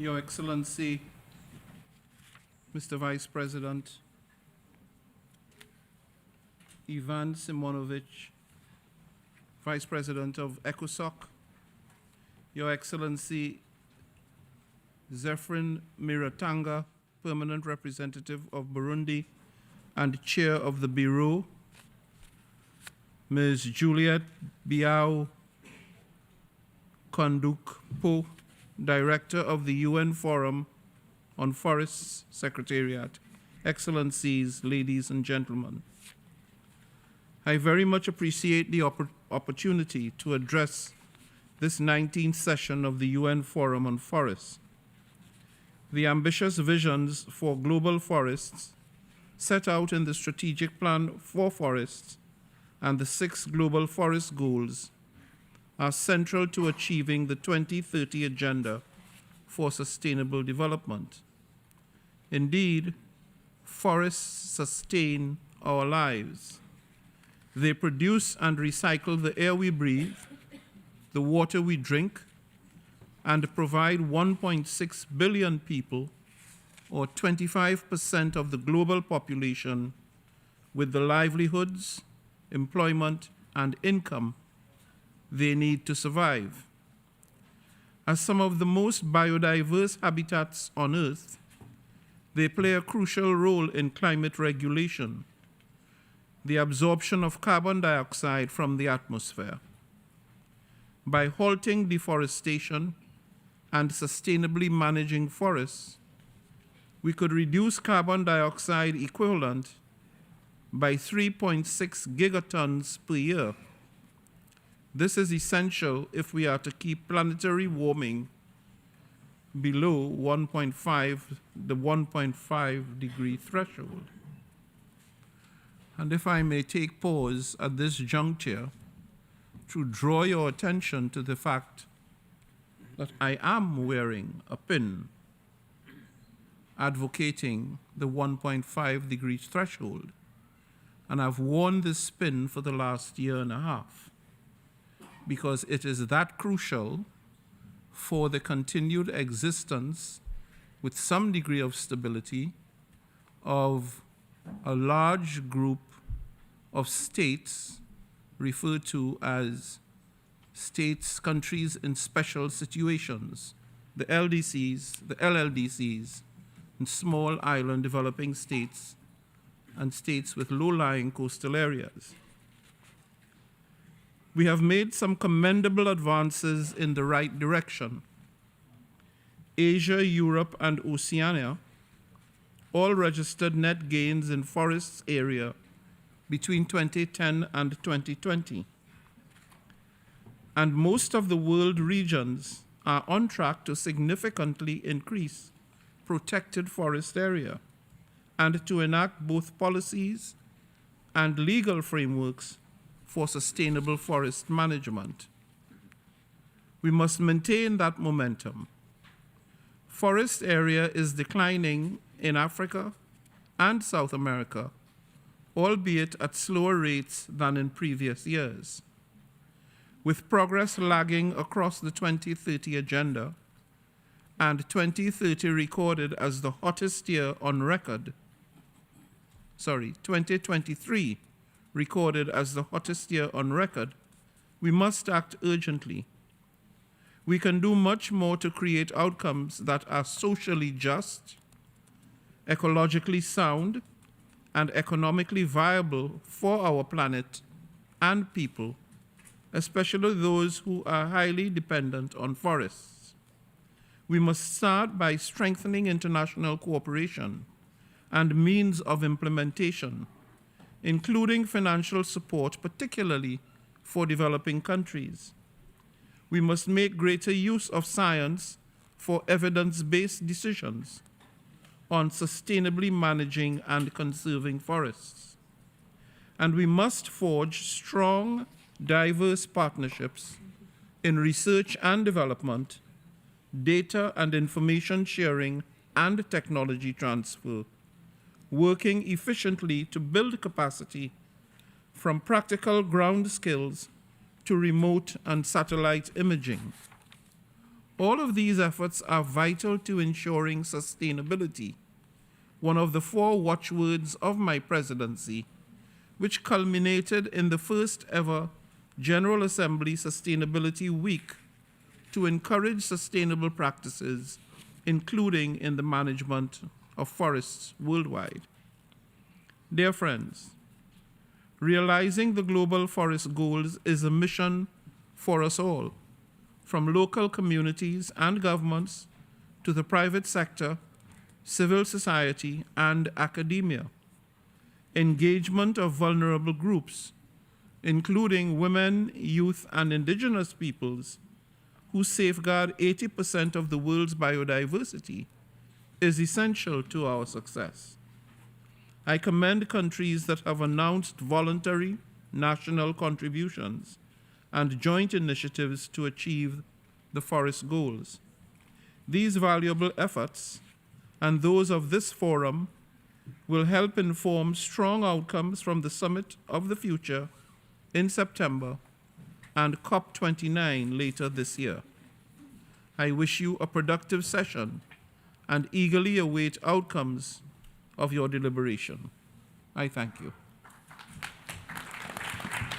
Your Excellency, Mr. Vice President Ivan Šimonović, Vice President of ECOSOC, Your Excellency Zéphyrin Maniratanga, Permanent Representative of Burundi and Chair of the Bureau, Ms. Juliette Biao Koudenoukpo, Director of the UN Forum on Forests Secretariat, Excellencies, ladies and gentlemen. I very much appreciate the opportunity to address this 19th session of the UN Forum on Forests. The ambitious visions for global forests set out in the Strategic Plan for Forests and the 6 Global Forest Goals are central to achieving the 2030 Agenda for Sustainable Development. Indeed, forests sustain our lives. They produce and recycle the air we breathe, the water we drink, and provide 1.6 billion people, or 25% of the global population, with the livelihoods, employment, and income they need to survive. As some of the most biodiverse habitats on Earth, they play a crucial role in climate regulation, the absorption of carbon dioxide from the atmosphere. By halting deforestation and sustainably managing forests, we could reduce carbon dioxide equivalent by 3.6 gigatons per year. This is essential if we are to keep planetary warming below the 1.5 degree threshold. And if I may take pause at this juncture to draw your attention to the fact that I am wearing a pin advocating the 1.5 degree threshold, and I've worn this pin for the last year and a half, because it is that crucial for the continued existence, with some degree of stability, of a large group of states referred to as states, countries in special situations, the LDCs, the LLDCs, and small island developing states, and states with low-lying coastal areas. We have made some commendable advances in the right direction. Asia, Europe, and Oceania all registered net gains in forests area between 2010 and 2020. And most of the world regions are on track to significantly increase protected forest area and to enact both policies and legal frameworks for sustainable forest management. We must maintain that momentum. Forest area is declining in Africa and South America, albeit at slower rates than in previous years. With progress lagging across the 2030 agenda and 2030 recorded as the hottest year on record, 2023 recorded as the hottest year on record, we must act urgently. We can do much more to create outcomes that are socially just, ecologically sound, and economically viable for our planet and people, especially those who are highly dependent on forests. We must start by strengthening international cooperation and means of implementation, including financial support, particularly for developing countries. We must make greater use of science for evidence-based decisions on sustainably managing and conserving forests. And we must forge strong, diverse partnerships in research and development, data and information sharing, and technology transfer, working efficiently to build capacity from practical ground skills to remote and satellite imaging. All of these efforts are vital to ensuring sustainability, one of the 4 watchwords of my presidency, which culminated in the first ever General Assembly Sustainability Week to encourage sustainable practices, including in the management of forests worldwide. Dear friends, realizing the global forest goals is a mission for us all, from local communities and governments to the private sector, civil society, and academia. Engagement of vulnerable groups, including women, youth, and indigenous peoples, who safeguard 80% of the world's biodiversity, is essential to our success. I commend countries that have announced voluntary national contributions and joint initiatives to achieve the forest goals. These valuable efforts, and those of this forum, will help inform strong outcomes from the Summit of the Future in September and COP29 later this year. I wish you a productive session and eagerly await outcomes of your deliberation. I thank you.